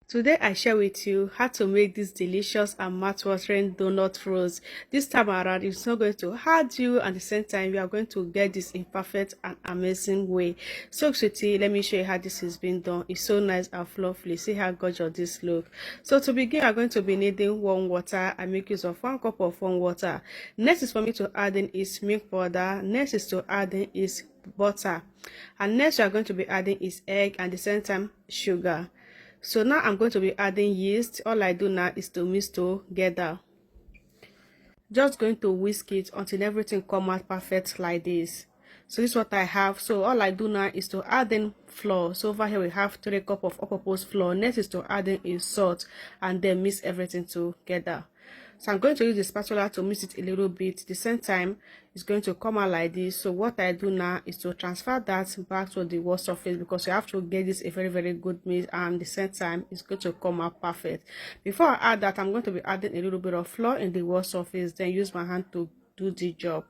Today I share with you how to make this delicious and mouth-watering donut rolls. This time around, it's not going to hurt you, and at the same time, you are going to get this in perfect and amazing way. So sweetie, let me show you how this is being done. It's so nice and fluffy. See how gorgeous this look. So to begin, I'm going to be needing warm water. I make use of 1 cup of warm water. Next is for me to add in is milk powder. Next is to add in is butter, and next we are going to be adding is egg, and at the same time sugar. So now I'm going to be adding yeast. All I do now is to mix together. Just going to whisk it until everything come out perfect like this. So this is what I have. So all I do now is to add in flour. So over here we have 3 cups of all-purpose flour. Next is to add in is salt, and then mix everything together. So I'm going to use the spatula to mix it a little bit. At the same time, it's going to come out like this. So what I do now is to transfer that back to the wall surface, because you have to get this a very good mix, and at the same time it's going to come out perfect. Before I add that, I'm going to be adding a little bit of flour in the wall surface, then use my hand to do the job.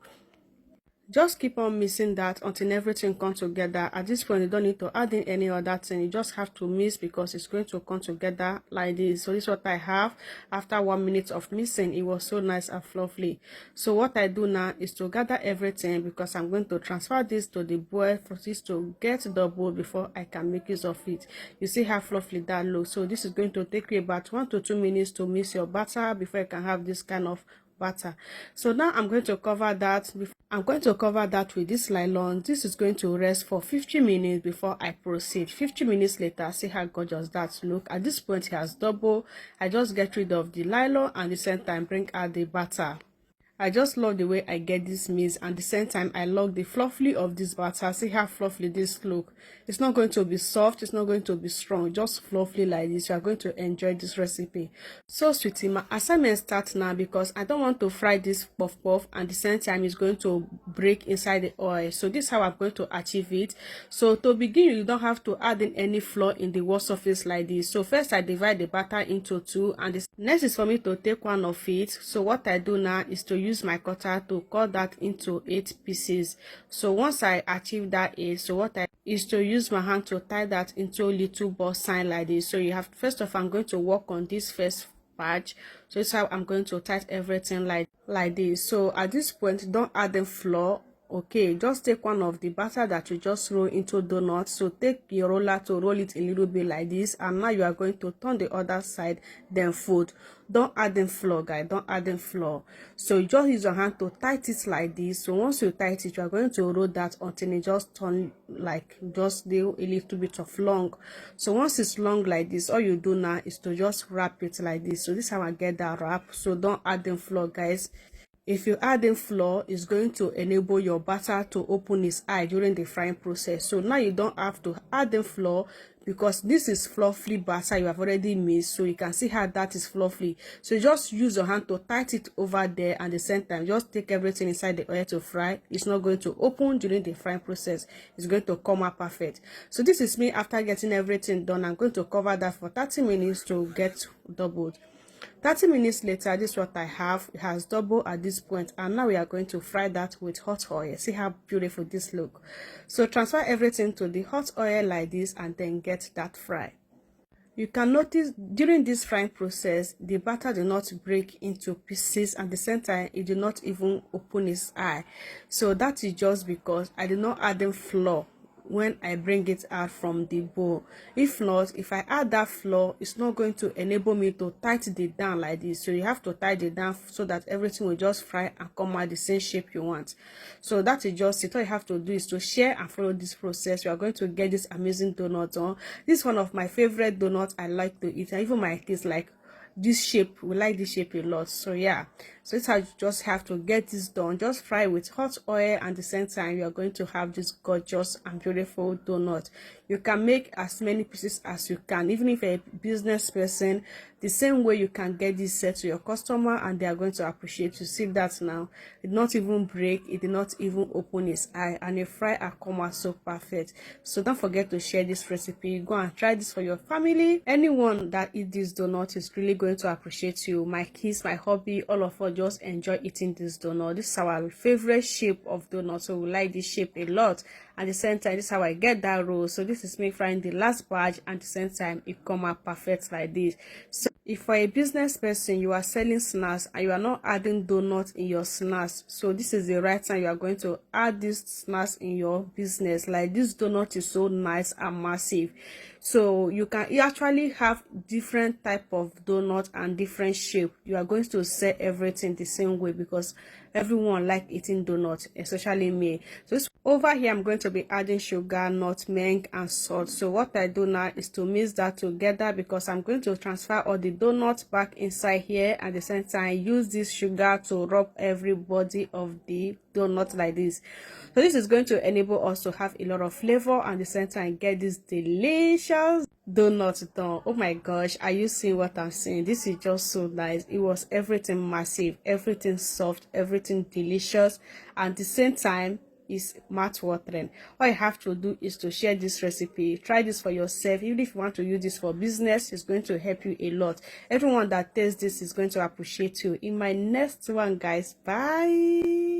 Just keep on mixing that until everything comes together. At this point, you don't need to add in any other thing. You just have to mix, because it's going to come together like this. So this is what I have after 1 minute of mixing. It was so nice and fluffy. So what I do now is to gather everything, because I'm going to transfer this to the bowl for this to get double before I can make use of it. You see how fluffy that looks. So this is going to take you about 1 to 2 minutes to mix your batter before you can have this kind of butter. So now I'm going to cover that. I'm going to cover that with this nylon. This is going to rest for 50 minutes before I proceed. 50 minutes later, see how gorgeous that look. At this point, it has double. I just get rid of the nylon, and at the same time bring out the butter. I just love the way I get this mix, and at the same time I love the fluffy of this butter. See how fluffy this look. It's not going to be soft, it's not going to be strong, just fluffy like this. You are going to enjoy this recipe. So sweetie, my assignment starts now, because I don't want to fry this puff puff, and at the same time it's going to break inside the oil. So this is how I'm going to achieve it. So to begin, you don't have to add in any flour in the wall surface like this. So first I divide the batter into 2, and the next is for me to take one of it. So what I do now is to use my cutter to cut that into 8 pieces. So once I achieve that 8, so what I is to use my hand to tie that into a little ball sign like this. So you have, first of all, I'm going to work on this first patch. So this is how I'm going to tie everything like this. So at this point, don't add the flour. Okay, just take one of the batter that you just roll into donuts. So take your roller to roll it a little bit like this, and now you are going to turn the other side, then fold. Don't add in flour, guys, don't add in flour. So you just use your hand to tight it like this. So once you tight it, you are going to roll that until it just turn like just do a little bit of long. So once it's long like this, all you do now is to just wrap it like this. So this is how I get that wrap. So don't add in flour, guys. If you add in flour, it's going to enable your batter to open its eye during the frying process. So now you don't have to add in flour, because this is fluffy batter you have already mixed. So you can see how that is fluffy. So you just use your hand to tight it over there, and at the same time just take everything inside the oil to fry. It's not going to open during the frying process. It's going to come out perfect. So this is me after getting everything done. I'm going to cover that for 30 minutes to get doubled. 30 minutes later, this is what I have. It has doubled at this point, and now we are going to fry that with hot oil. See how beautiful this look. So transfer everything to the hot oil like this, and then get that fry. You can notice during this frying process, the batter did not break into pieces, and at the same time it did not even open its eye. So that is just because I did not add in flour when I bring it out from the bowl. If not, if I add that flour, it's not going to enable me to tighten it down like this. So you have to tighten it down so that everything will just fry and come out the same shape you want. So that is just it. All you have to do is to share and follow this process. You are going to get this amazing donut on. This is one of my favorite donuts I like to eat, and even my kids like this shape. We like this shape a lot. So yeah, so it's how you just have to get this done. Just fry with hot oil, and at the same time you are going to have this gorgeous and beautiful donut. You can make as many pieces as you can, even if you're a business person. The same way you can get this set to your customer, and they are going to appreciate you. See that now, it did not even break, it did not even open its eye, and the fry are come out so perfect. So don't forget to share this recipe. Go and try this for your family. Anyone that eat this donut is really going to appreciate you. My kids, my hobby, all of us just enjoy eating this donut. This is our favorite shape of donut, so we like this shape a lot. At the same time, this is how I get that roll. So this is me frying the last batch, and at the same time it come out perfect like this. So if for a business person you are selling snacks and you are not adding donuts in your snacks, so this is the right time you are going to add these snacks in your business. Like, this donut is so nice and massive, so you actually have different type of donut and different shape. You are going to sell everything the same way because everyone like eating donuts, especially me. So over here I'm going to be adding sugar, nutmeg and salt. So what I do now is to mix that together, because I'm going to transfer all the donuts back inside here. At the same time, use this sugar to rub every body of the donut like this. So this is going to enable us to have a lot of flavor, and at the same time get this delicious donut done. Oh my gosh, are you seeing what I'm saying? This is just so nice. It was everything massive, everything soft, everything delicious, and at the same time is mouth watering. All you have to do is to share this recipe. Try this for yourself. Even if you want to use this for business, it's going to help you a lot. Everyone that tastes this is going to appreciate you. In my next one, guys, bye.